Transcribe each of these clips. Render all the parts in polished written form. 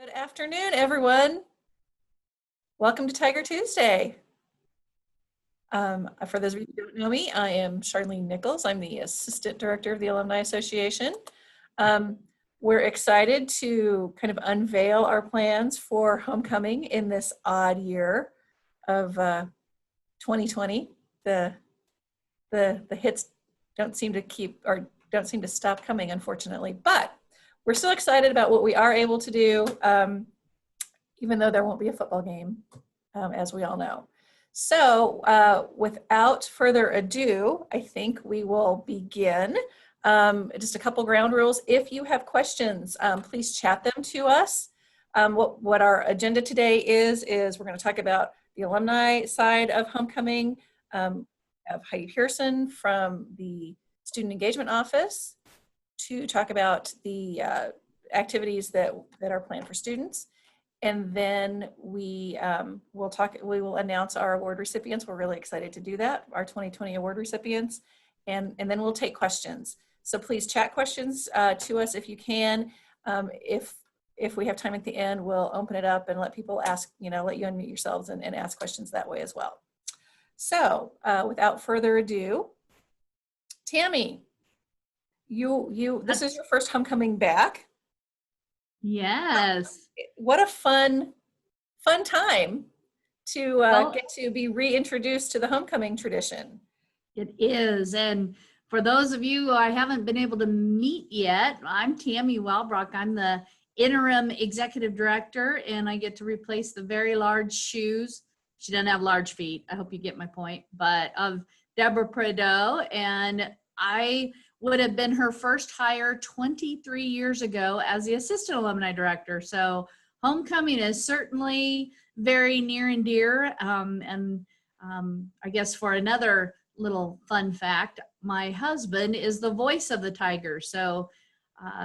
Good afternoon, everyone. Welcome to Tiger Tuesday. For those of you who don't know me, I am Charlene Nichols. I'm the Assistant Director of the Alumni Association. We're excited to kind of unveil our plans for homecoming in this odd year of 2020. The hits don't seem to stop coming, unfortunately, but we're still excited about what we are able to do, even though there won't be a football game, as we all know. So without further ado, I think we will begin. Just a couple ground rules. If you have questions, please chat them to us. What our agenda today is we're going to talk about the alumni side of homecoming. We have Heidi Pearson from the Student Engagement Office to talk about the activities that are planned for students. And then we will announce our award recipients. We're really excited to do that, our 2020 award recipients. And then we'll take questions. So please chat questions to us if you can. If we have time at the end, we'll open it up and let people ask, let you unmute yourselves and ask questions that way as well. So without further ado, Tammy, this is your first homecoming back. Yes. What a fun time to get to be reintroduced to the homecoming tradition. It is. And for those of you who I haven't been able to meet yet, I'm Tammy Walbrock. I'm the interim executive director, and I get to replace the very large shoes. She doesn't have large feet. I hope you get my point. But of Deborah Prideaux, and I would have been her first hire 23 years ago as the assistant alumni director. So homecoming is certainly very near and dear. I guess for another little fun fact, my husband is the voice of the Tigers. So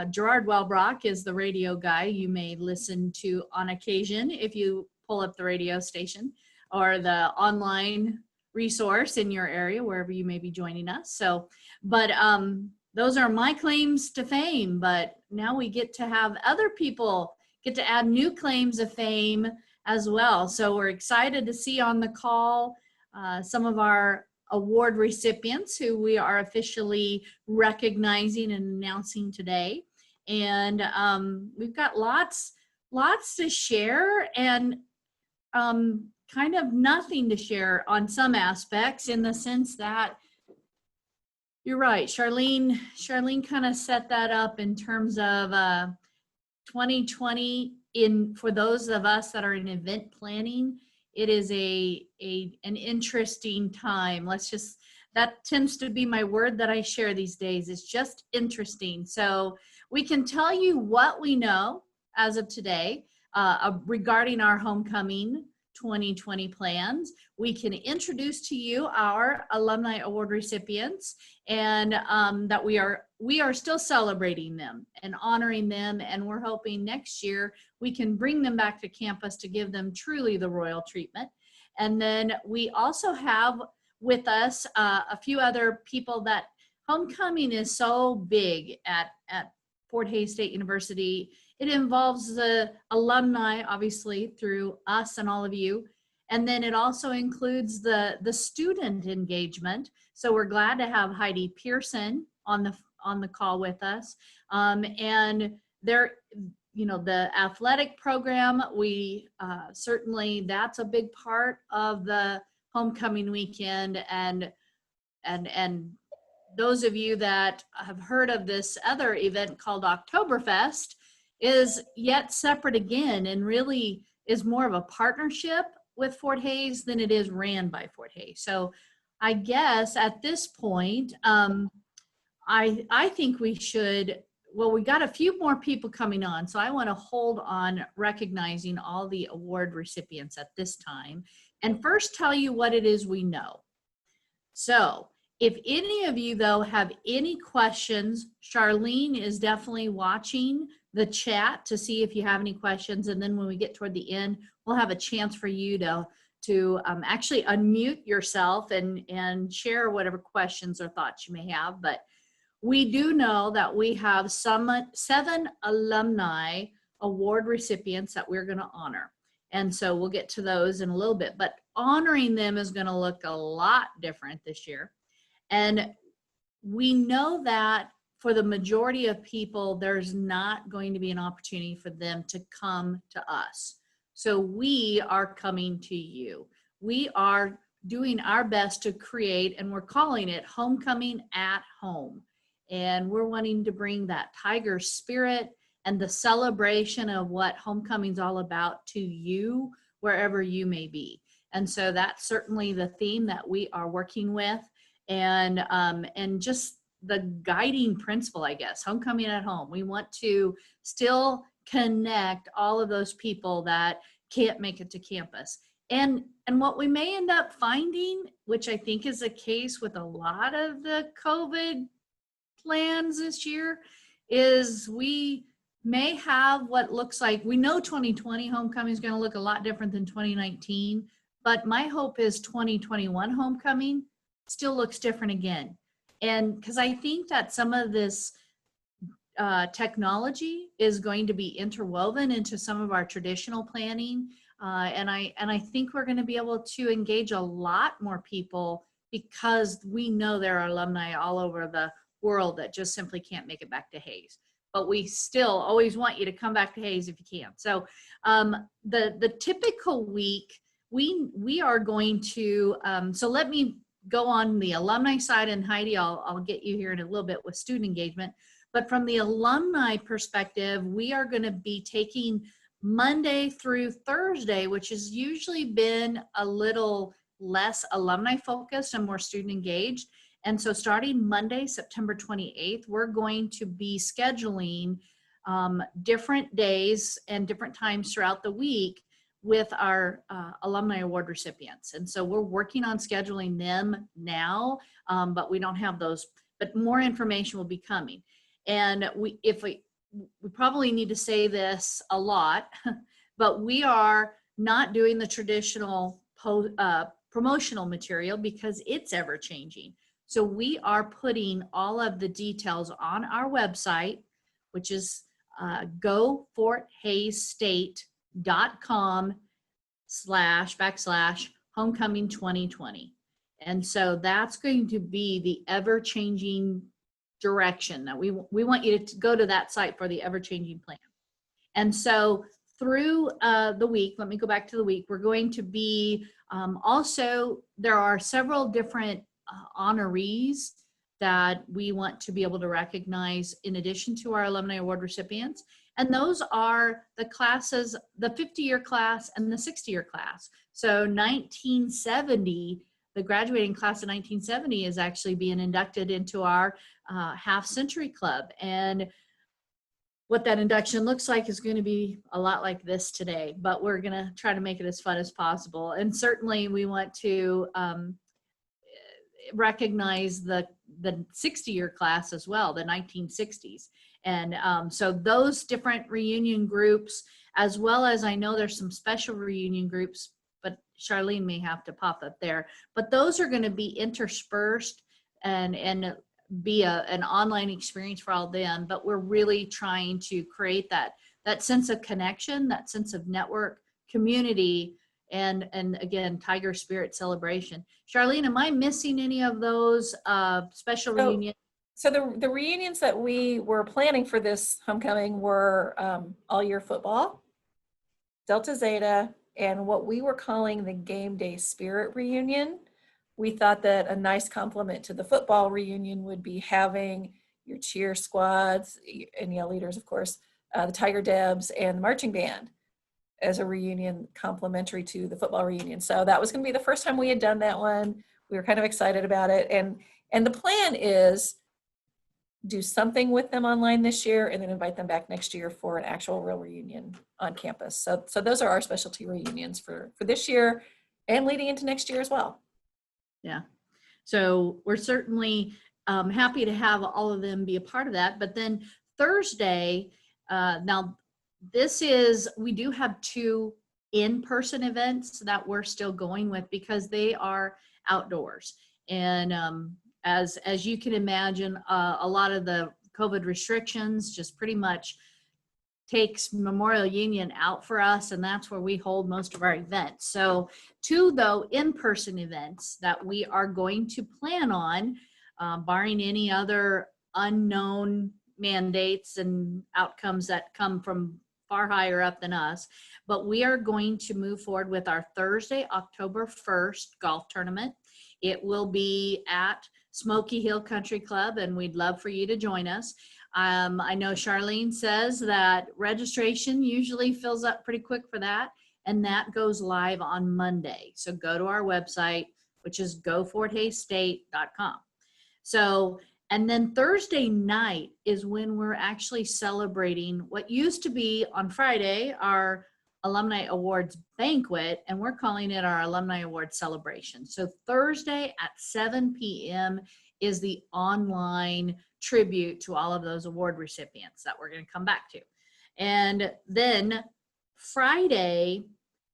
Gerard Walbrock is the radio guy you may listen to on occasion if you pull up the radio station or the online resource in your area, wherever you may be joining us. So, but those are my claims to fame, but now we get to have other people get to add new claims of fame as well. So we're excited to see on the call some of our award recipients who we are officially recognizing and announcing today. And we've got lots to share and kind of nothing to share on some aspects, in the sense that you're right, Charlene kind of set that up in terms of 2020. For those of us that are in event planning, it is an interesting time. That tends to be my word that I share these days. It's just interesting. So we can tell you what we know as of today regarding our homecoming 2020 plans. We can introduce to you our alumni award recipients, and that we are still celebrating them and honoring them, and we're hoping next year we can bring them back to campus to give them truly the royal treatment. And then we also have with us a few other people. That homecoming is so big at Fort Hays State University. It involves the alumni, obviously, through us and all of you. And then it also includes the student engagement. So we're glad to have Heidi Pearson on the call with us. And there, the athletic program, we certainly, that's a big part of the homecoming weekend. And those of you that have heard of this other event called Oktoberfest is yet separate again, and really is more of a partnership with Fort Hays than it is ran by Fort Hays. So I guess at this point, I think we should, we got a few more people coming on, so I want to hold on recognizing all the award recipients at this time, and first tell you what it is we know. So if any of you, though, have any questions, Charlene is definitely watching the chat to see if you have any questions. And then when we get toward the end, we'll have a chance for you to actually unmute yourself and share whatever questions or thoughts you may have. But we do know that we have 7 alumni award recipients that we're going to honor. And so we'll get to those in a little bit, but honoring them is going to look a lot different this year. And we know that for the majority of people, there's not going to be an opportunity for them to come to us. So we are coming to you. We are doing our best to create, and we're calling it Homecoming at Home. And we're wanting to bring that Tiger spirit and the celebration of what homecoming's all about to you, wherever you may be. And so that's certainly the theme that we are working with. And just the guiding principle, I guess, homecoming at home. We want to still connect all of those people that can't make it to campus. And what we may end up finding, which I think is the case with a lot of the COVID plans this year, is we may have what looks like, we know 2020 homecoming is going to look a lot different than 2019, but my hope is 2021 homecoming still looks different again. And because I think that some of this technology is going to be interwoven into some of our traditional planning. And I think we're going to be able to engage a lot more people because we know there are alumni all over the world that just simply can't make it back to Hayes. But we still always want you to come back to Hayes if you can. So the typical week, we are going to, so let me go on the alumni side, and Heidi, I'll get you here in a little bit with student engagement. But from the alumni perspective, we are going to be taking Monday through Thursday, which has usually been a little less alumni focused and more student engaged. And so starting Monday, September 28th, we're going to be scheduling different days and different times throughout the week with our alumni award recipients. And so we're working on scheduling them now, but we don't have those, but more information will be coming. And we probably need to say this a lot, but we are not doing the traditional promotional material because it's ever changing. So we are putting all of the details on our website, which is goforthaystate.com/homecoming 2020. And so that's going to be the ever-changing direction that we want you to go to that site for the ever-changing plan. And so through the week, let me go back to the week, we're going to be also, there are several different honorees that we want to be able to recognize in addition to our alumni award recipients. And those are the classes, the 50-year class and the 60-year class. So 1970, the graduating class of 1970 is actually being inducted into our half century club. And what that induction looks like is going to be a lot like this today, but we're going to try to make it as fun as possible. And certainly we want to recognize the 60-year class as well, the 1960s. And so those different reunion groups, as well as I know there's some special reunion groups, but Charlene may have to pop up there, but those are going to be interspersed and be an online experience for all of them. But we're really trying to create that sense of connection, that sense of network, community, and again, Tiger Spirit celebration. Charlene, am I missing any of those special reunions? So the reunions that we were planning for this homecoming were all year football, Delta Zeta, and what we were calling the game day spirit reunion. We thought that a nice complement to the football reunion would be having your cheer squads and yell leaders, of course, the Tiger Debs and the marching band as a reunion complementary to the football reunion. So that was going to be the first time we had done that one. We were kind of excited about it. And the plan is do something with them online this year and then invite them back next year for an actual real reunion on campus. So those are our specialty reunions for this year and leading into next year as well. Yeah. So we're certainly happy to have all of them be a part of that. But then Thursday, now we do have 2 in-person events that we're still going with because they are outdoors. And as you can imagine, a lot of the COVID restrictions just pretty much takes Memorial Union out for us, and that's where we hold most of our events. So 2, though, in-person events that we are going to plan on, barring any other unknown mandates and outcomes that come from far higher up than us. But we are going to move forward with our Thursday, October 1st golf tournament. It will be at Smoky Hill Country Club, and we'd love for you to join us. I know Charlene says that registration usually fills up pretty quick for that, and that goes live on Monday. So go to our website, which is goforthaystate.com. So, and then Thursday night is when we're actually celebrating what used to be on Friday, our Alumni Awards banquet, and we're calling it our Alumni Awards celebration. So Thursday at 7 p.m. is the online tribute to all of those award recipients that we're going to come back to. And then Friday,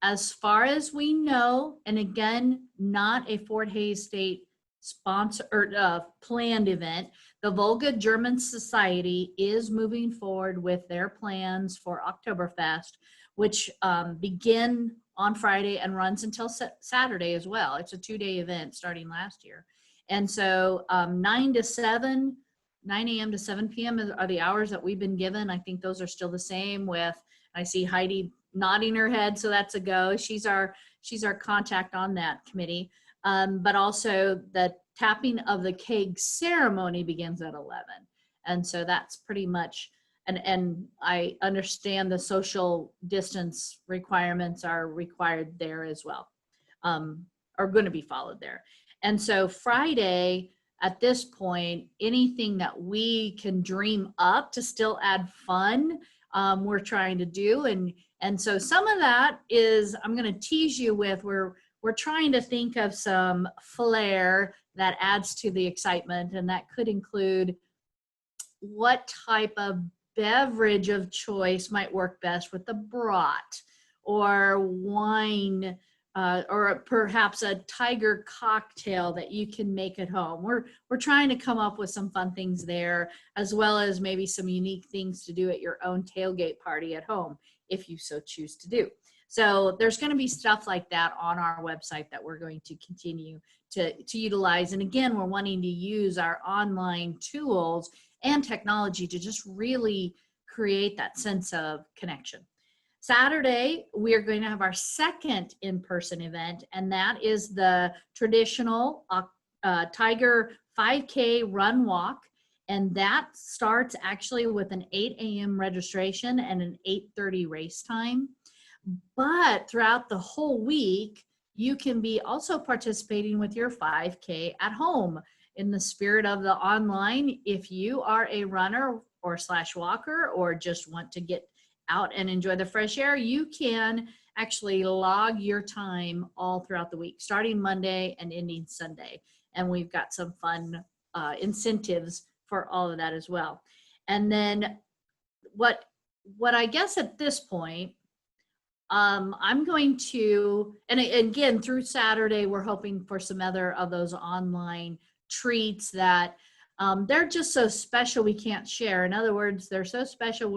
as far as we know, and again, not a Fort Hays State sponsor or planned event, the Volga German Society is moving forward with their plans for Oktoberfest, which begin on Friday and runs until Saturday as well. It's a 2-day event starting last year. And so 9 a.m. to 7 p.m. are the hours that we've been given. I think those are still the same with, I see Heidi nodding her head, so that's a go. She's our contact on that committee. But also the tapping of the keg ceremony begins at 11. And so that's pretty much, and I understand the social distance requirements are required there as well, are going to be followed there. And so Friday, at this point, anything that we can dream up to still add fun, we're trying to do. And so some of that is, I'm going to tease you with, we're trying to think of some flair that adds to the excitement. And that could include what type of beverage of choice might work best with the brat or wine, or perhaps a tiger cocktail that you can make at home. We're trying to come up with some fun things there, as well as maybe some unique things to do at your own tailgate party at home, if you so choose to do. So there's going to be stuff like that on our website that we're going to continue to utilize. And again, we're wanting to use our online tools and technology to just really create that sense of connection. Saturday, we are going to have our second in-person event, and that is the traditional Tiger 5K run walk. And that starts actually with an 8 a.m. registration and an 8:30 race time. But throughout the whole week, you can be also participating with your 5K at home in the spirit of the online. If you are a runner or / walker, or just want to get out and enjoy the fresh air, you can actually log your time all throughout the week, starting Monday and ending Sunday. And we've got some fun incentives for all of that as well. And then what I guess at this point, I'm going to, and again, through Saturday, we're hoping for some other of those online treats that they're just so special we can't share. In other words, they're so special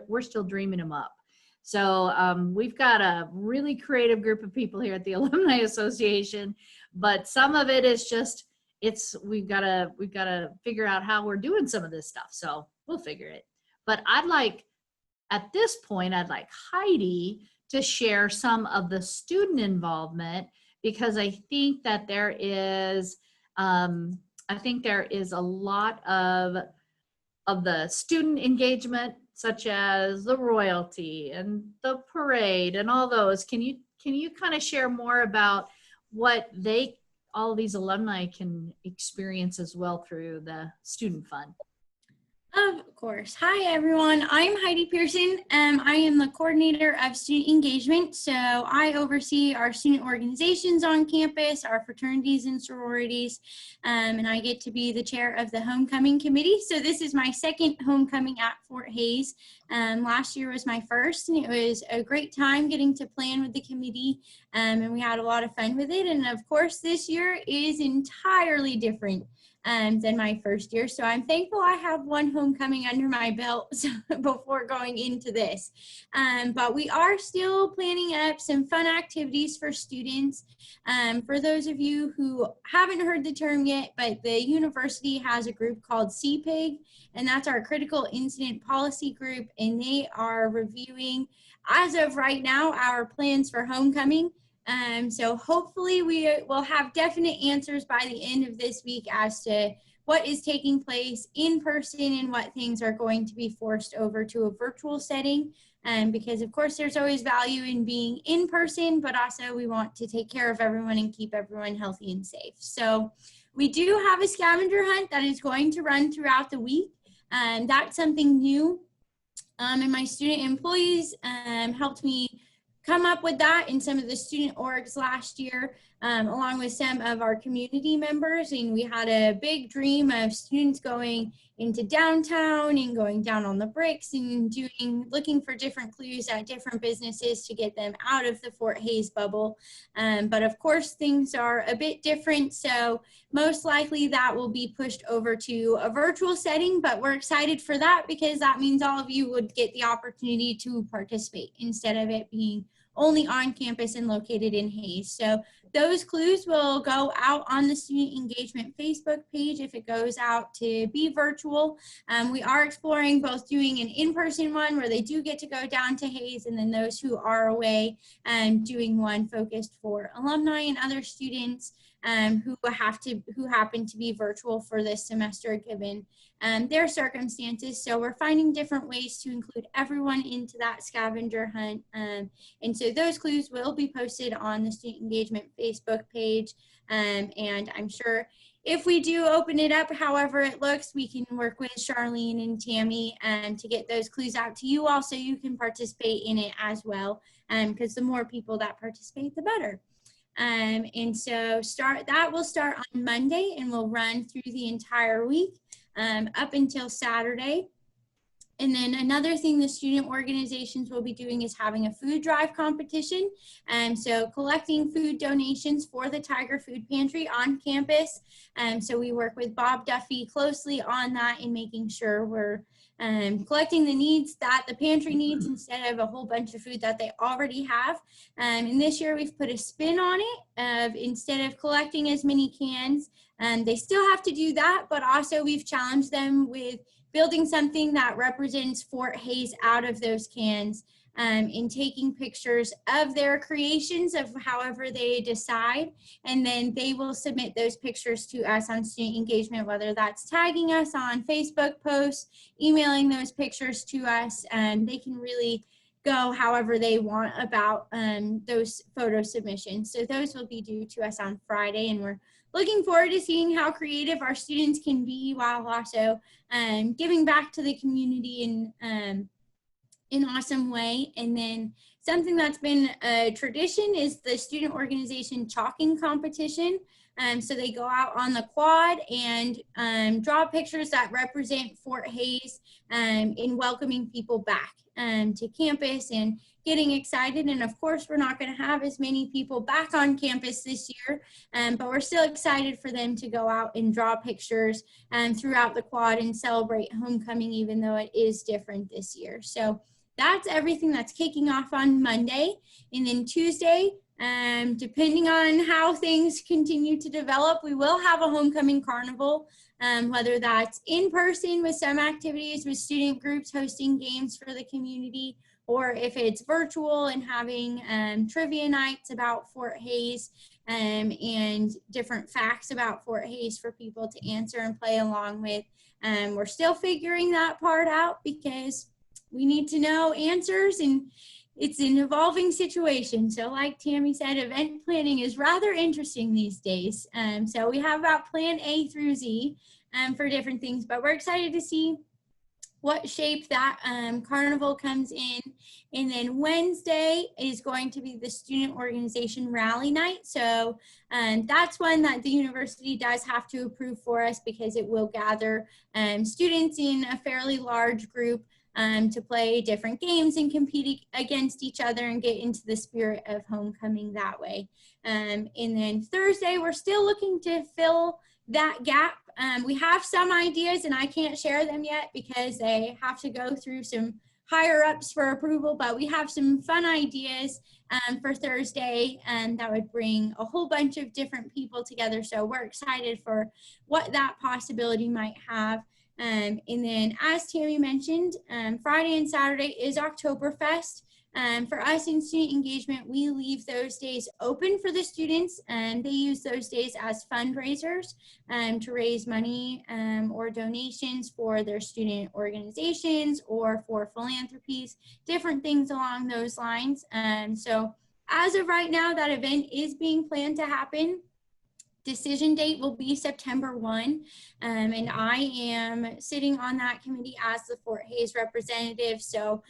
we're still dreaming them up. So we've got a really creative group of people here at the Alumni Association, but some of it is just, we've got to figure out how we're doing some of this stuff. So we'll figure it. But at this point, I'd like Heidi to share some of the student involvement, because I think that there is a lot of the student engagement, such as the royalty and the parade and all those. Can you kind of share more about what all of these alumni can experience as well through the student fund? Of course. Hi, everyone. I'm Heidi Pearson. I am the coordinator of student engagement. So I oversee our student organizations on campus, our fraternities and sororities, and I get to be the chair of the homecoming committee. So this is my second homecoming at Fort Hays. Last year was my first, and it was a great time getting to plan with the committee, and we had a lot of fun with it. And of course, this year is entirely different. than my first year. So I'm thankful I have one homecoming under my belt before going into this. But we are still planning up some fun activities for students. For those of you who haven't heard the term yet, but the university has a group called CPIG, and that's our Critical Incident Policy Group, and they are reviewing, as of right now, our plans for homecoming. So hopefully we will have definite answers by the end of this week as to what is taking place in person and what things are going to be forced over to a virtual setting. Because of course there's always value in being in person, but also we want to take care of everyone and keep everyone healthy and safe. So we do have a scavenger hunt that is going to run throughout the week. That's something new. And my student employees helped me come up with that in some of the student orgs last year, along with some of our community members. And we had a big dream of students going into downtown and going down on the bricks and looking for different clues at different businesses to get them out of the Fort Hays bubble. But of course, things are a bit different. So most likely that will be pushed over to a virtual setting, but we're excited for that because that means all of you would get the opportunity to participate instead of it being only on campus and located in Hays. So those clues will go out on the student engagement Facebook page if it goes out to be virtual. We are exploring both doing an in-person one where they do get to go down to Hays, and then those who are away doing one focused for alumni and other students who happen to be virtual for this semester given their circumstances. So we're finding different ways to include everyone into that scavenger hunt. And so those clues will be posted on the student engagement Facebook page. And I'm sure if we do open it up, however it looks, we can work with Charlene and Tammy to get those clues out to you all so you can participate in it as well. Because the more people that participate, the better. And so that will start on Monday and will run through the entire week up until Saturday. And then another thing the student organizations will be doing is having a food drive competition. So collecting food donations for the Tiger Food Pantry on campus. So we work with Bob Duffy closely on that and making sure we're collecting the needs that the pantry needs instead of a whole bunch of food that they already have. And this year we've put a spin on it instead of collecting as many cans. They still have to do that, but also we've challenged them with building something that represents Fort Hays out of those cans in taking pictures of their creations of however they decide. And then they will submit those pictures to us on student engagement, whether that's tagging us on Facebook posts, emailing those pictures to us, and they can really go however they want about those photo submissions. So those will be due to us on Friday, and we're looking forward to seeing how creative our students can be while also giving back to the community in an awesome way. And then something that's been a tradition is the student organization chalking competition. So they go out on the quad and draw pictures that represent Fort Hays in welcoming people back to campus and getting excited. And of course, we're not going to have as many people back on campus this year, but we're still excited for them to go out and draw pictures throughout the quad and celebrate homecoming, even though it is different this year. So that's everything that's kicking off on Monday. And then Tuesday, depending on how things continue to develop, we will have a homecoming carnival, whether that's in person with some activities with student groups hosting games for the community, or if it's virtual and having trivia nights about Fort Hays and different facts about Fort Hays for people to answer and play along with. We're still figuring that part out because we need to know answers, and it's an evolving situation. So like Tammy said, event planning is rather interesting these days. So we have about plan A through Z for different things, but we're excited to see what shape that carnival comes in. And then Wednesday is going to be the student organization rally night. So that's one that the university does have to approve for us because it will gather students in a fairly large group to play different games and compete against each other and get into the spirit of homecoming that way. And then Thursday, we're still looking to fill that gap. We have some ideas, and I can't share them yet because they have to go through some higher ups for approval, but we have some fun ideas for Thursday, and that would bring a whole bunch of different people together. So we're excited for what that possibility might have. And then, as Tammy mentioned, Friday and Saturday is Oktoberfest. For us in student engagement, we leave those days open for the students, and they use those days as fundraisers to raise money or donations for their student organizations or for philanthropies, different things along those lines. So as of right now, that event is being planned to happen. Decision date will be September 1, and I am sitting on that committee as the Fort Hays representative. So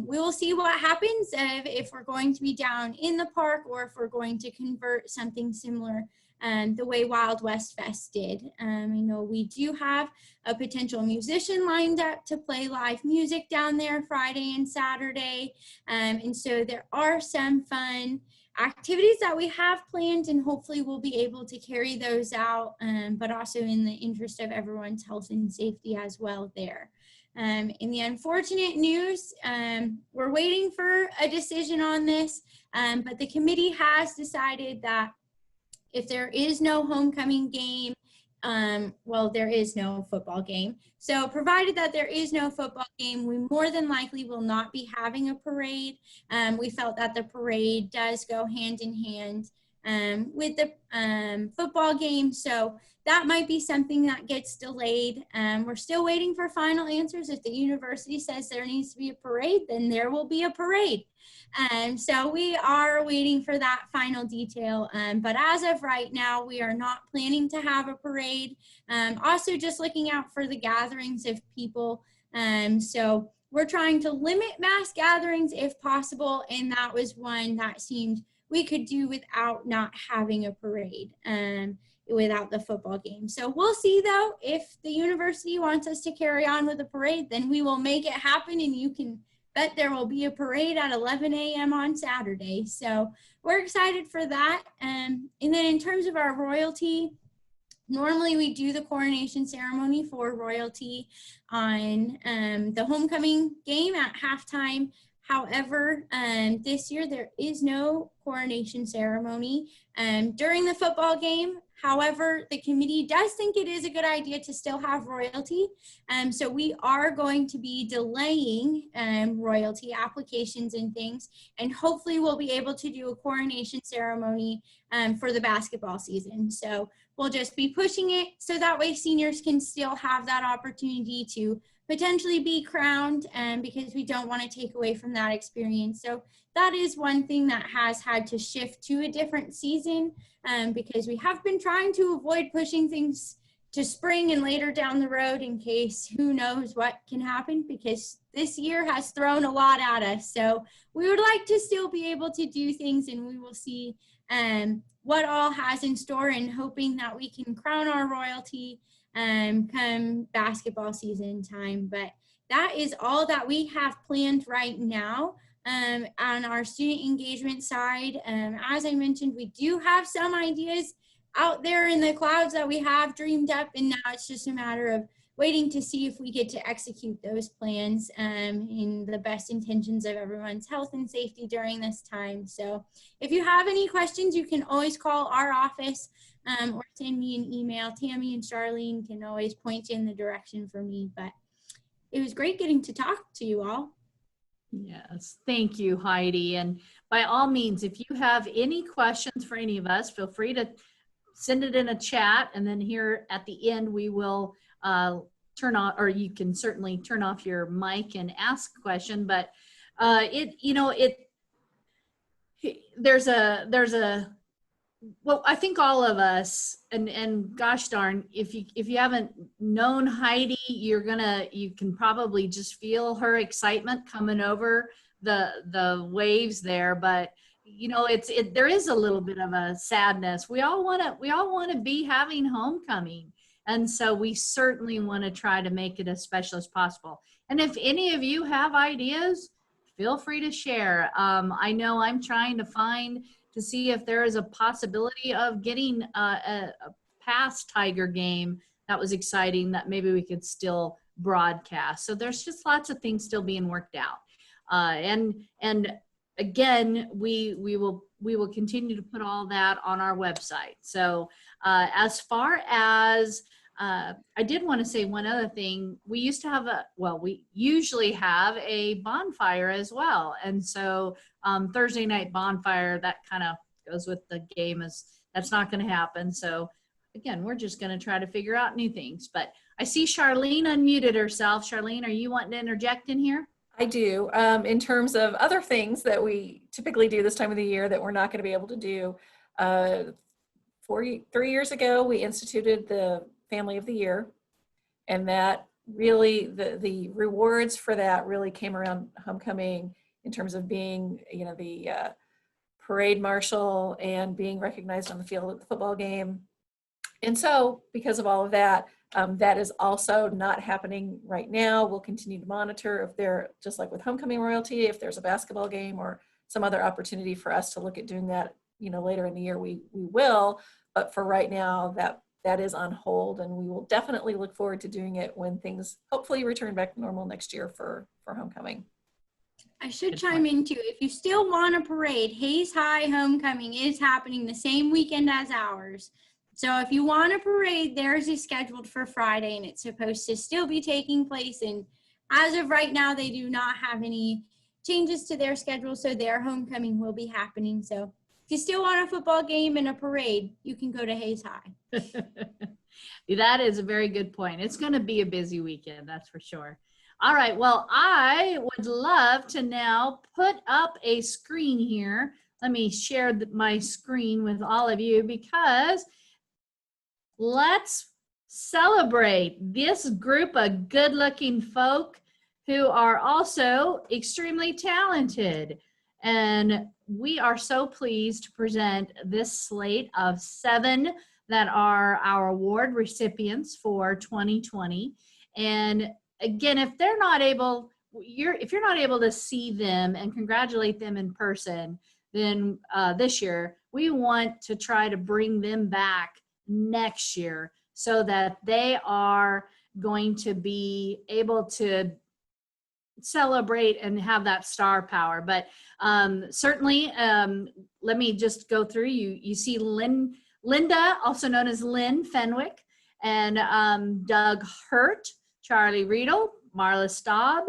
we will see what happens if we're going to be down in the park or if we're going to convert something similar the way Wild West Fest did. I know we do have a potential musician lined up to play live music down there Friday and Saturday, and so there are some fun activities that we have planned, and hopefully we'll be able to carry those out, but also in the interest of everyone's health and safety as well there. In the unfortunate news, we're waiting for a decision on this, but the committee has decided that if there is no homecoming game, well, there is no football game. So provided that there is no football game, we more than likely will not be having a parade. We felt that the parade does go hand in hand with the football game. So that might be something that gets delayed. We're still waiting for final answers. If the university says there needs to be a parade, then there will be a parade. So we are waiting for that final detail. But as of right now, we are not planning to have a parade. Also just looking out for the gatherings of people. So we're trying to limit mass gatherings if possible. And that was one that seemed we could do without not having a parade, without the football game. So we'll see though, if the university wants us to carry on with a parade, then we will make it happen, and you can bet there will be a parade at 11 a.m. on Saturday. So we're excited for that. And then in terms of our royalty, normally we do the coronation ceremony for royalty on the homecoming game at halftime. However, this year there is no coronation ceremony during the football game. However, the committee does think it is a good idea to still have royalty. So we are going to be delaying royalty applications and things, and hopefully we'll be able to do a coronation ceremony for the basketball season. So we'll just be pushing it so that way seniors can still have that opportunity to potentially be crowned, because we don't want to take away from that experience. So that is one thing that has had to shift to a different season, because we have been trying to avoid pushing things to spring and later down the road in case who knows what can happen, because this year has thrown a lot at us. So we would like to still be able to do things, and we will see what all has in store, and hoping that we can crown our royalty come basketball season time. But that is all that we have planned right now on our student engagement side. As I mentioned, we do have some ideas out there in the clouds that we have dreamed up, and now it's just a matter of waiting to see if we get to execute those plans in the best intentions of everyone's health and safety during this time. So if you have any questions, you can always call our office or send me an email. Tammy and Charlene can always point you in the direction for me. But it was great getting to talk to you all. Yes, thank you, Heidi. And by all means, if you have any questions for any of us, feel free to send it in a chat, and then here at the end we will turn on, or you can certainly turn off your mic and ask a question. But there's a well, I think all of us, and gosh darn, if you haven't known Heidi, you can probably just feel her excitement coming over the waves there. But there is a little bit of a sadness. We all want to be having homecoming, and so we certainly want to try to make it as special as possible. And if any of you have ideas, feel free to share. I know I'm trying to see if there is a possibility of getting a past Tiger game that was exciting that maybe we could still broadcast. So there's just lots of things still being worked out. And again, we will continue to put all that on our website. So as far as I did want to say one other thing. We used to have we usually have a bonfire as well. And so Thursday night bonfire, that kind of goes with the game, as that's not going to happen. So again, we're just going to try to figure out new things. But I see Charlene unmuted herself. Charlene, are you wanting to interject in here? I do. In terms of other things that we typically do this time of the year that we're not going to be able to do, 3 years ago, we instituted the Family of the Year, and that really, the rewards for that really came around homecoming in terms of being, the parade marshal and being recognized on the field at the football game. And so because of all of that, that is also not happening right now. We'll continue to monitor if there, just like with homecoming royalty, if there's a basketball game or some other opportunity for us to look at doing that, later in the year, we will. But for right now, that is on hold, and we will definitely look forward to doing it when things hopefully return back to normal next year for homecoming. I should chime in too. If you still want a parade, Hayes High homecoming is happening the same weekend as ours. So if you want a parade, theirs is scheduled for Friday, and it's supposed to still be taking place. And as of right now, they do not have any changes to their schedule, so their homecoming will be happening. So if you still want a football game and a parade, you can go to Hayes High. That is a very good point. It's going to be a busy weekend, that's for sure. All right, well, I would love to now put up a screen here. Let me share my screen with all of you, because let's celebrate this group of good-looking folk who are also extremely talented. And we are so pleased to present this slate of 7 that are our award recipients for 2020. And again, if you're not able to see them and congratulate them in person, then this year we want to try to bring them back next year so that they are going to be able to celebrate and have that star power. But certainly, let me just go through. You see Linda, also known as Lynn Fenwick, and Doug Hurt, Charlie Riedel, Marla Staub,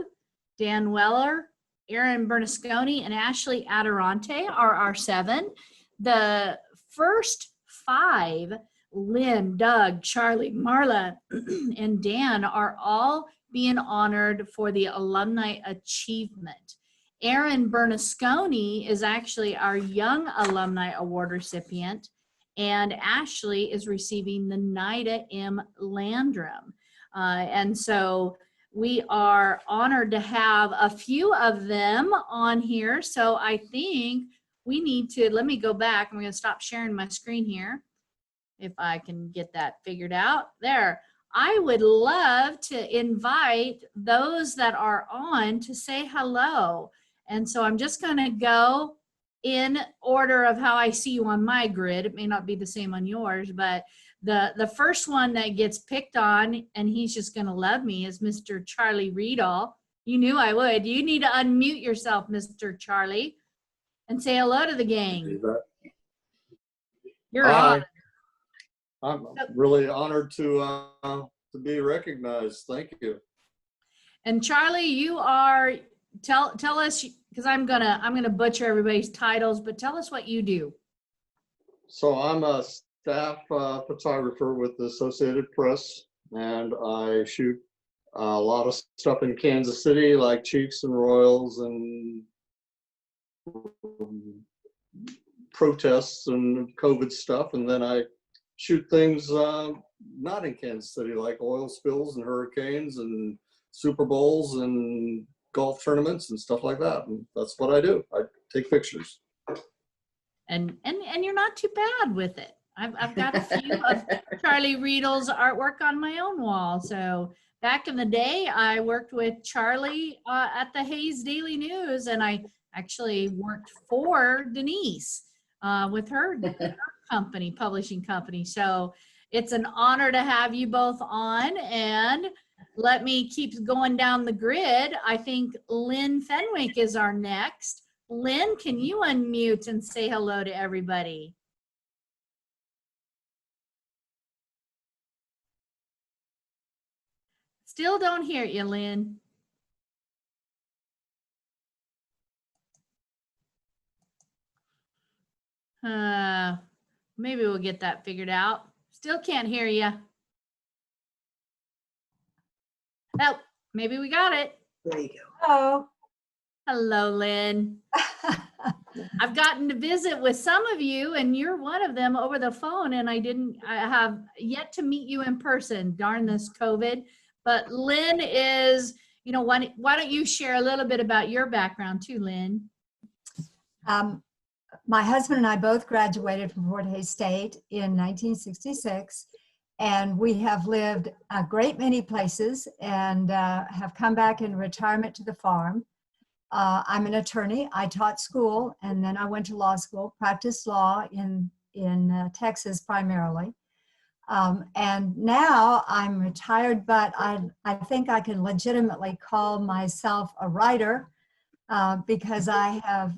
Dan Weller, Aaron Bernasconi, and Ashley Adirante are our 7. The first 5, Lynn, Doug, Charlie, Marla, and Dan, are all being honored for the Alumni Achievement. Aaron Bernasconi is actually our Young Alumni Award recipient, and Ashley is receiving the NIDA M. Landrum. And so we are honored to have a few of them on here. So I think we need to, let me go back. I'm going to stop sharing my screen here, if I can get that figured out. There. I would love to invite those that are on to say hello. And so I'm just going to go in order of how I see you on my grid. It may not be the same on yours, but the first one that gets picked on, and he's just going to love me, is Mr. Charlie Riedel. You knew I would. You need to unmute yourself, Mr. Charlie, and say hello to the gang. You're on. I'm really honored to be recognized. Thank you. And Charlie, you are, tell us, because I'm gonna butcher everybody's titles, but tell us what you do. So I'm a staff photographer with the Associated Press, and I shoot a lot of stuff in Kansas City, like Chiefs and Royals and protests and COVID stuff, and then I shoot things not in Kansas City, like oil spills and hurricanes and Super Bowls and golf tournaments and stuff like that. And that's what I do. I take pictures. And you're not too bad with it. I've got a few of Charlie Riedel's artwork on my own wall. So back in the day, I worked with Charlie at the Hayes Daily News, and I actually worked for Denise with her company, publishing company. So It's an honor to have you both on, and let me keep going down the grid. I think Lynn Fenwick is our next. Lynn, can you unmute and say hello to everybody? Still don't hear you, Lynn. Maybe we'll get that figured out. Still can't hear you. Oh, maybe we got it. There you go. Oh. Hello, Lynn. I've gotten to visit with some of you, and you're one of them over the phone, and I have yet to meet you in person. Darn this COVID. But Lynn is, why don't you share a little bit about your background too, Lynn? My husband and I both graduated from Fort Hays State in 1966, and we have lived a great many places and have come back in retirement to the farm. I'm an attorney. I taught school, and then I went to law school, practiced law in Texas primarily. And now I'm retired, but I think I can legitimately call myself a writer because I have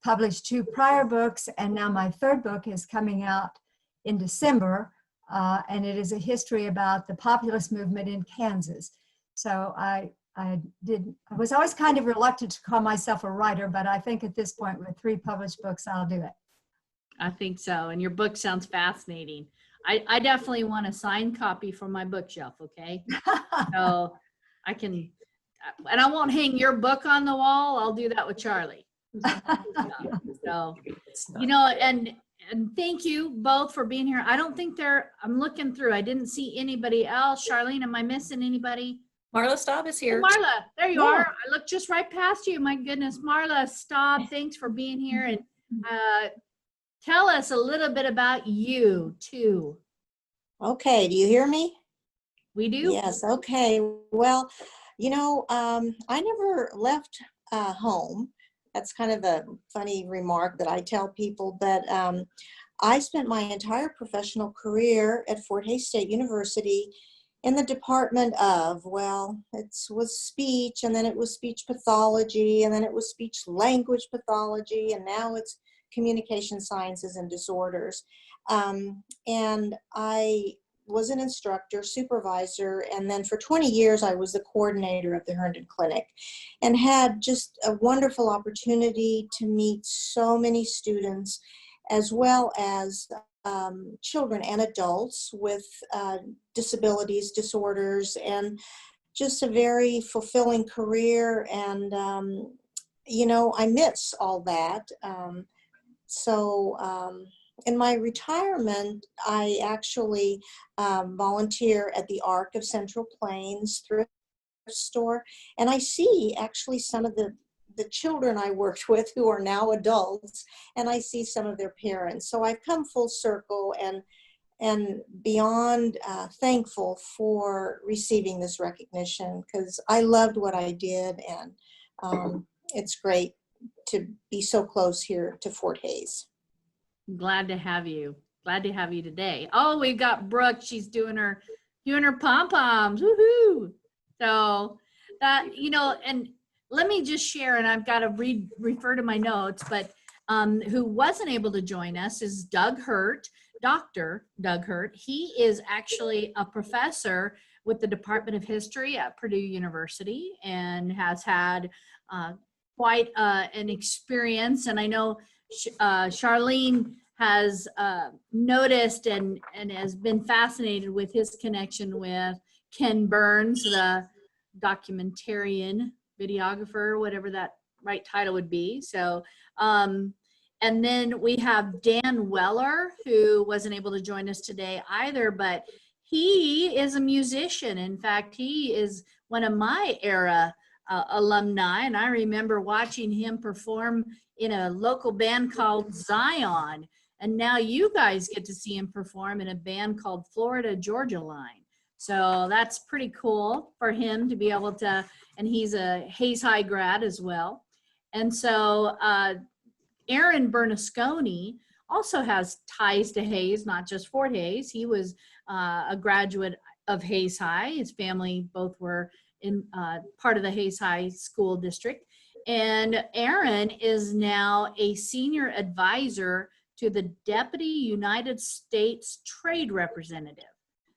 published 2 prior books, and now my 3rd book is coming out in December, and it is a history about the populist movement in Kansas. So I was always kind of reluctant to call myself a writer, but I think at this point with 3 published books, I'll do it. I think so. And your book sounds fascinating. I definitely want a signed copy for my bookshelf, okay? So I can, and I won't hang your book on the wall. I'll do that with Charlie. So, and thank you both for being here. I don't think I'm looking through. I didn't see anybody else. Charlene, am I missing anybody? Marla Staub is here. Oh, Marla, there you are. I looked just right past you. My goodness, Marla Staub, thanks for being here. And tell us a little bit about you too. Okay, do you hear me? We do? Yes, okay. Well, I never left home. That's kind of a funny remark that I tell people, but I spent my entire professional career at Fort Hays State University in the department of, it was speech, and then it was speech pathology, and then it was speech language pathology, and now it's communication sciences and disorders. And I was an instructor, supervisor, and then for 20 years I was the coordinator of the Herndon Clinic, and had just a wonderful opportunity to meet so many students, as well as children and adults with disabilities, disorders, and just a very fulfilling career. And I miss all that. In my retirement, I actually volunteer at the ARC of Central Plains thrift store, and I see actually some of the children I worked with who are now adults, and I see some of their parents. So I've come full circle and beyond thankful for receiving this recognition, because I loved what I did, and it's great to be so close here to Fort Hays. Glad to have you. Glad to have you today. Oh, we've got Brooke. She's doing her pom-poms. Woohoo! So that, and let me just share, and I've got to refer to my notes, but who wasn't able to join us is Doug Hurt, Dr. Doug Hurt. He is actually a professor with the Department of History at Purdue University and has had quite an experience. And I know Charlene has noticed and has been fascinated with his connection with Ken Burns, the documentarian, videographer, whatever that right title would be. So, and then we have Dan Weller, who wasn't able to join us today either, but he is a musician. In fact, he is one of my era alumni, and I remember watching him perform in a local band called Zion, and now you guys get to see him perform in a band called Florida Georgia Line. So that's pretty cool for him to be able to, and he's a Hays High grad as well. And so Aaron Bernasconi also has ties to Hayes, not just Fort Hayes. He was a graduate of Hayes High. His family both were in part of the Hayes High School District. And Aaron is now a senior advisor to the Deputy United States Trade Representative.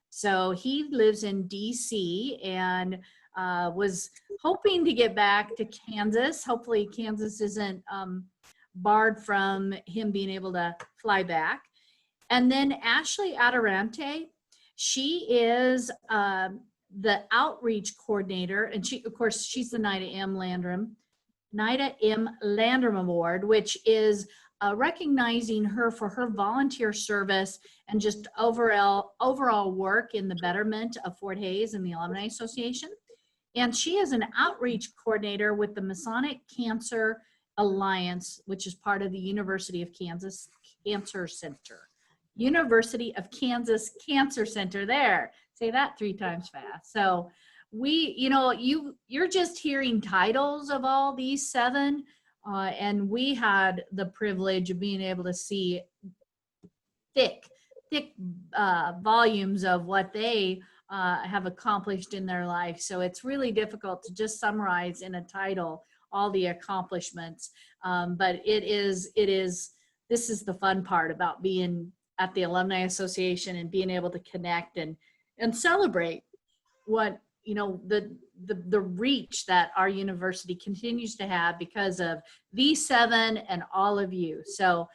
So he lives in DC and was hoping to get back to Kansas. Hopefully Kansas isn't barred from him being able to fly back. And then Ashley Adarante, she is the outreach coordinator, and she, of course, she's the Nida M. Landrum Award, which is recognizing her for her volunteer service and just overall work in the betterment of Fort Hayes and the Alumni Association. And she is an outreach coordinator with the Masonic Cancer Alliance, which is part of the University of Kansas Cancer Center. University of Kansas Cancer Center. There, say that 3 times fast. So we, you know, you're just hearing titles of all these 7, and we had the privilege of being able to see thick volumes of what they have accomplished in their life. So it's really difficult to just summarize in a title all the accomplishments. But this is the fun part about being at the Alumni Association and being able to connect and celebrate what, you know, the reach that our university continues to have because of these 7 and all of you. So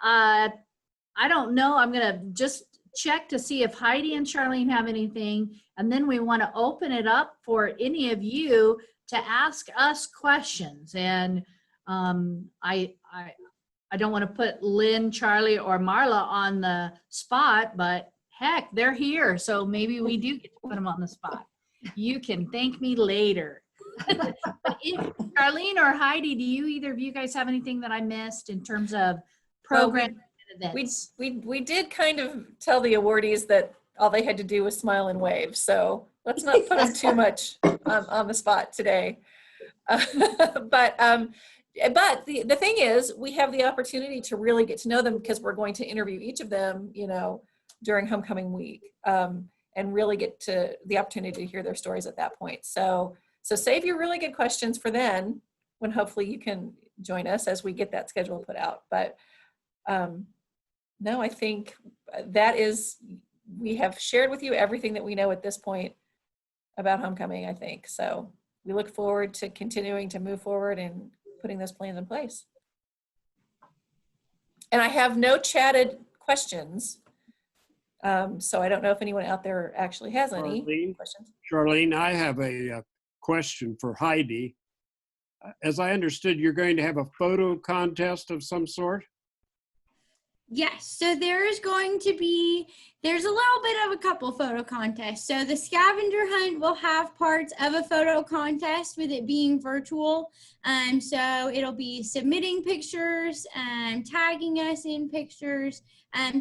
I don't know, I'm gonna just check to see if Heidi and Charlene have anything, and then we want to open it up for any of you to ask us questions. And I don't want to put Lynn, Charlie, or Marla on the spot, but heck, they're here. So maybe we do get to put them on the spot. You can thank me later. But if Charlene or Heidi, do either of you guys have anything that I missed in terms of program and events? We did kind of tell the awardees that all they had to do was smile and wave. So let's not put them too much on the spot today. But the thing is, we have the opportunity to really get to know them because we're going to interview each of them, you know, during homecoming week, and really get to the opportunity to hear their stories at that point. So save your really good questions for then, when hopefully you can join us as we get that schedule put out. But no, I think we have shared with you everything that we know at this point about homecoming, I think. So we look forward to continuing to move forward and putting those plans in place. And I have no chatted questions. So I don't know if anyone out there actually has any questions. Charlene, I have a question for Heidi. As I understood, you're going to have a photo contest of some sort? Yes, so there's a little bit of a couple photo contests. So the scavenger hunt will have parts of a photo contest with it being virtual. So it'll be submitting pictures, tagging us in pictures,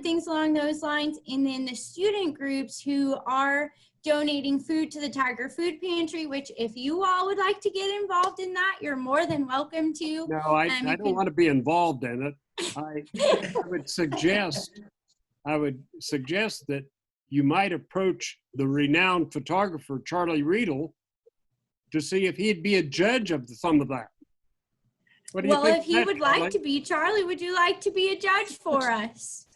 things along those lines. And then the student groups who are donating food to the Tiger Food Pantry, which if you all would like to get involved in that, you're more than welcome to. No, I don't want to be involved in it. I would suggest that you might approach the renowned photographer Charlie Riedel to see if he'd be a judge of some of that. What do you think? Well, if he would like to be, Charlie, would you like to be a judge for us?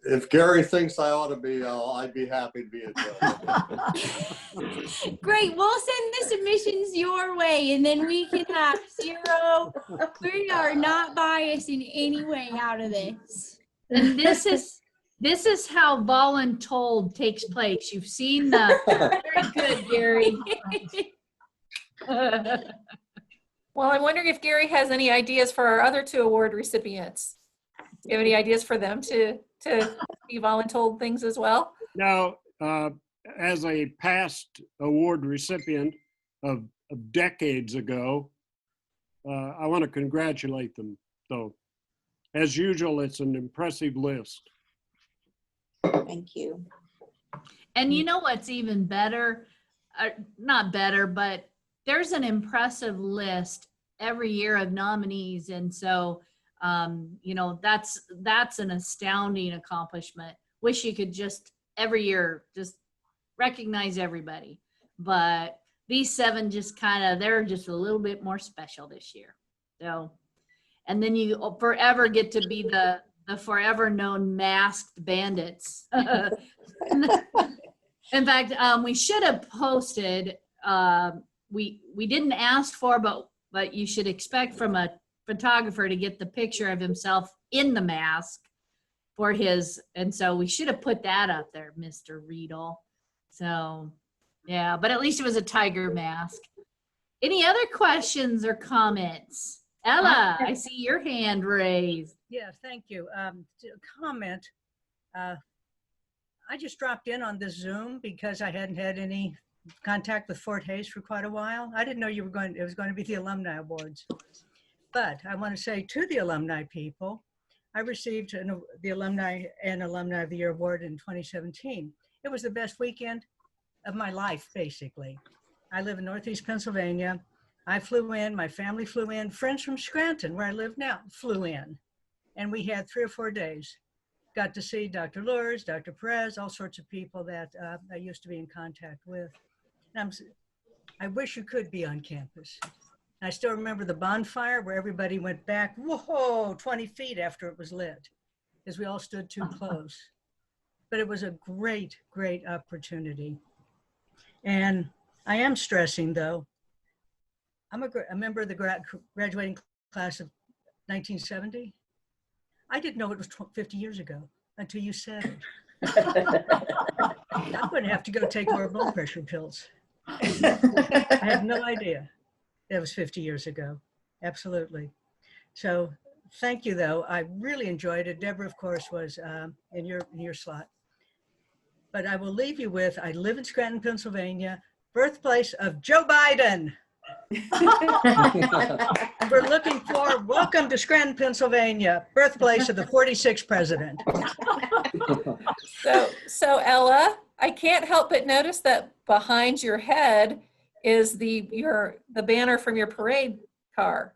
If Gary thinks I ought to be, I'd be happy to be a judge. Great. We'll send the submissions your way, and then we can have 0. We are not biased in any way out of this. And this is how voluntold takes place. You've seen the very good, Gary. Well, I'm wondering if Gary has any ideas for our other 2 award recipients. Do you have any ideas for them to be voluntold things as well? Now, as a past award recipient of decades ago, I want to congratulate them, though. As usual, it's an impressive list. Thank you. And you know what's even better? Not better, but there's an impressive list every year of nominees. And so You know, that's an astounding accomplishment. Wish you could just every year just recognize everybody, but these 7 just they're just a little bit more special this year. So, and then you forever get to be the forever known masked bandits. In fact, we should have posted, we didn't ask for, but you should expect from a photographer to get the picture of himself in the mask for his, and so we should have put that up there, Mr. Riedel. So, yeah, but at least it was a tiger mask. Any other questions or comments? Ella, I see your hand raised. Yeah, thank you. Comment. I just dropped in on this Zoom because I hadn't had any contact with Fort Hays for quite a while. I didn't know it was going to be the Alumni Awards. But I want to say to the alumni people, I received the Alumni and Alumni of the Year Award in 2017. It was the best weekend of my life, basically. I live in Northeast Pennsylvania. I flew in, my family flew in, friends from Scranton, where I live now, flew in. And we had 3 or 4 days. Got to see Dr. Lures, Dr. Perez, all sorts of people that I used to be in contact with. And I wish you could be on campus. I still remember the bonfire where everybody went back, whoa, 20 feet after it was lit, because we all stood too close. But it was a great, great opportunity. And I am stressing, though, I'm a member of the graduating class of 1970. I didn't know it was 50 years ago until you said it. I'm going to have to go take more blood pressure pills. I had no idea that was 50 years ago. Absolutely. So thank you, though. I really enjoyed it. Deborah, of course, was in your slot. But I will leave you with, I live in Scranton, Pennsylvania, birthplace of Joe Biden. We're looking for, welcome to Scranton, Pennsylvania, birthplace of the 46th president. So Ella, I can't help but notice that behind your head is the banner from your parade car.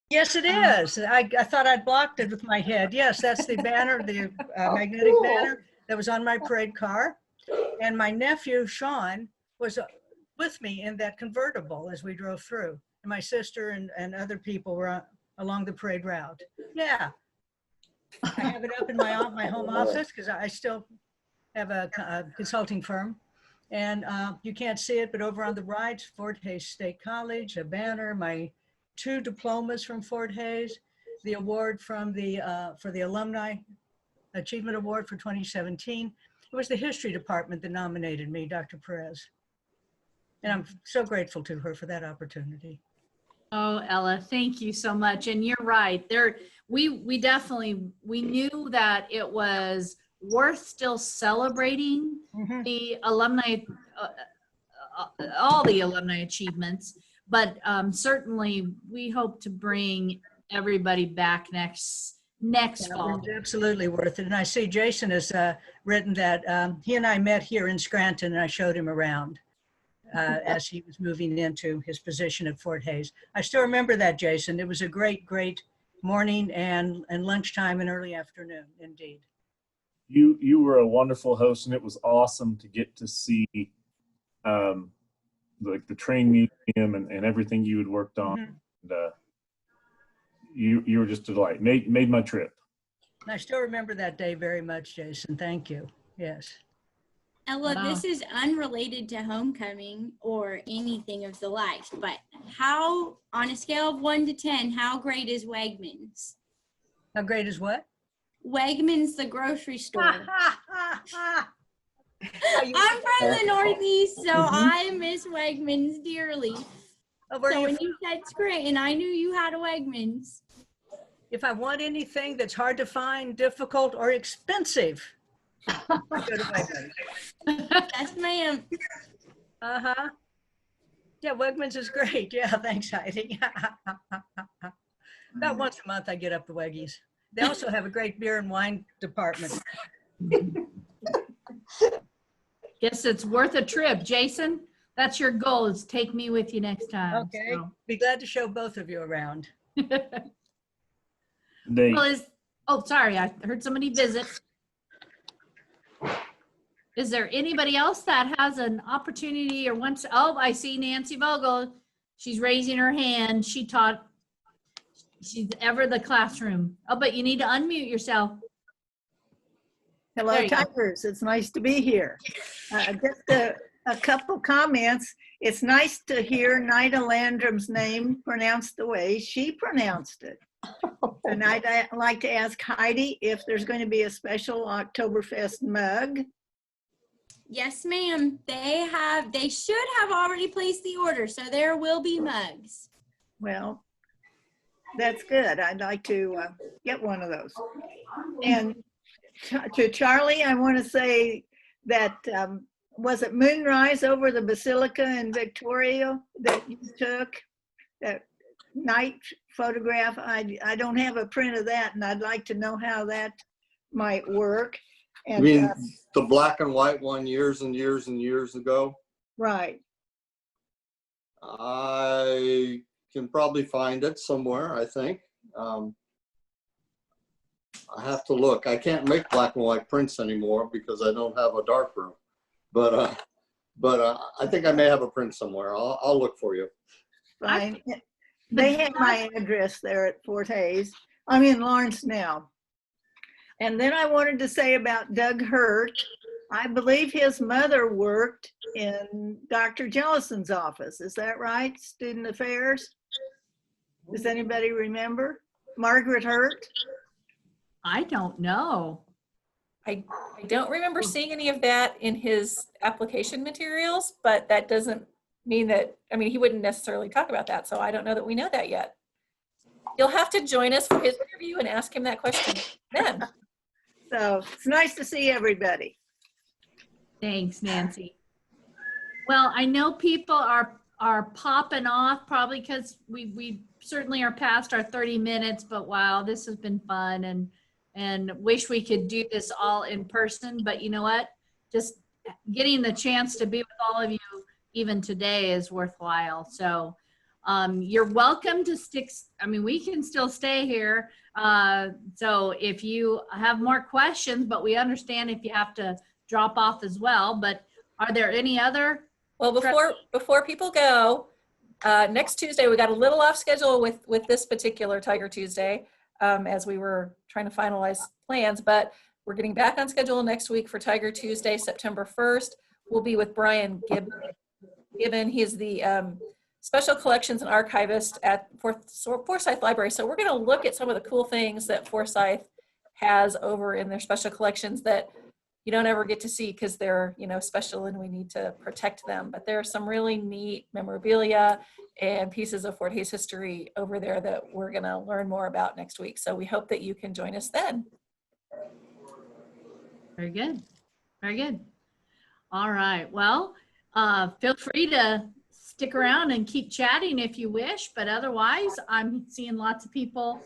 Yes, it is. I thought I'd blocked it with my head. Yes, that's the banner, the magnetic banner that was on my parade car. And my nephew, Sean, was with me in that convertible as we drove through. And my sister and other people were along the parade route. Yeah. I have it up in my home office because I still have a consulting firm. And you can't see it, but over on the right, Fort Hays State College, a banner, my 2 diplomas from Fort Hays, the award from for the Alumni Achievement Award for 2017. It was the history department that nominated me, Dr. Perez. And I'm so grateful to her for that opportunity. Oh, Ella, thank you so much. And you're right. We definitely, we knew that it was worth still celebrating the alumni, all the alumni achievements, but certainly we hope to bring everybody back next fall. It's absolutely worth it. And I see Jason has written that he and I met here in Scranton and I showed him around as he was moving into his position at Fort Hays. I still remember that, Jason. It was a great, great morning and lunchtime and early afternoon, indeed. You were a wonderful host, and it was awesome to get to see like the train museum and everything you had worked on. And, you were just a delight. Made my trip. And I still remember that day very much, Jason. Thank you. Yes. Ella, this is unrelated to homecoming or anything of the like, but how, on a scale of 1 to 10, how great is Wegmans? How great is what? Wegmans, the grocery store. I'm from the Northeast, so I miss Wegmans dearly. Oh, so when you said it's great, and I knew you had a Wegmans. If I want anything that's hard to find, difficult, or expensive, I go to Wegmans. Yes, ma'am. Yeah, Wegmans is great. Yeah, thanks, Heidi. About once a month, I get up to Weggies. They also have a great beer and wine department. Guess it's worth a trip. Jason, that's your goal, is take me with you next time. Okay, so. be glad to show both of you around. Well, oh, sorry, I heard somebody visit. Is there anybody else that has an opportunity or wants, oh, I see Nancy Vogel. She's raising her hand. She's ever the classroom. Oh, but you need to unmute yourself. Hello, There you go. Tigers. It's nice to be here. Just a couple comments. It's nice to hear Nida Landrum's name pronounced the way she pronounced it. And I'd like to ask Heidi if there's going to be a special Oktoberfest mug. Yes, ma'am. They should have already placed the order, so there will be mugs. Well, that's good. I'd like to get one of those. And to Charlie, I want to say that, was it Moonrise over the Basilica in Victoria that you took? That night photograph? I don't have a print of that, and I'd like to know how that might work. I And, mean, the black and white one years and years and years ago. right. I can probably find it somewhere, I think. I have to look. I can't make black and white prints anymore because I don't have a darkroom. But I think I may have a print somewhere. I'll look for you. Fine. They have my address there at Fort Hayes. I'm in Lawrence now. And then I wanted to say about Doug Hurt. I believe his mother worked in Dr. Jellison's office. Is that right? Student Affairs? Does anybody remember? Margaret Hurt? I don't know. I don't remember seeing any of that in his application materials, but that doesn't mean that, I mean, he wouldn't necessarily talk about that, so I don't know that we know that yet. You'll have to join us for his interview and ask him that question then. So it's nice to see everybody. Thanks, Nancy. Well, I know people are popping off probably because we certainly are past our 30 minutes, but wow, this has been fun and wish we could do this all in person, but you know what? Just getting the chance to be with all of you even today is worthwhile. So you're welcome to stick. I mean, we can still stay here. So if you have more questions, but we understand if you have to drop off as well, but are there any other? Well, before people go, next Tuesday, we got a little off schedule with this particular Tiger Tuesday as we were trying to finalize plans, but we're getting back on schedule next week for Tiger Tuesday, September 1st. We'll be with Brian Gibbon. He's the Special Collections and Archivist at Forsyth Library. So we're going to look at some of the cool things that Forsyth has over in their special collections that you don't ever get to see because they're, you know, special and we need to protect them. But there are some really neat memorabilia and pieces of Fort Hays history over there that we're going to learn more about next week. So we hope that you can join us then. Very good. Very good. All right. Well, feel free to stick around and keep chatting if you wish, but otherwise I'm seeing lots of people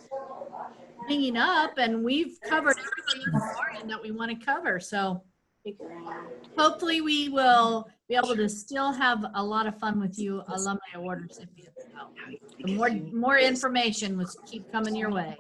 hanging up and we've covered everything that we want to cover. So hopefully we will be able to still have a lot of fun with you Alumni Award recipients. So the more information will keep coming your way.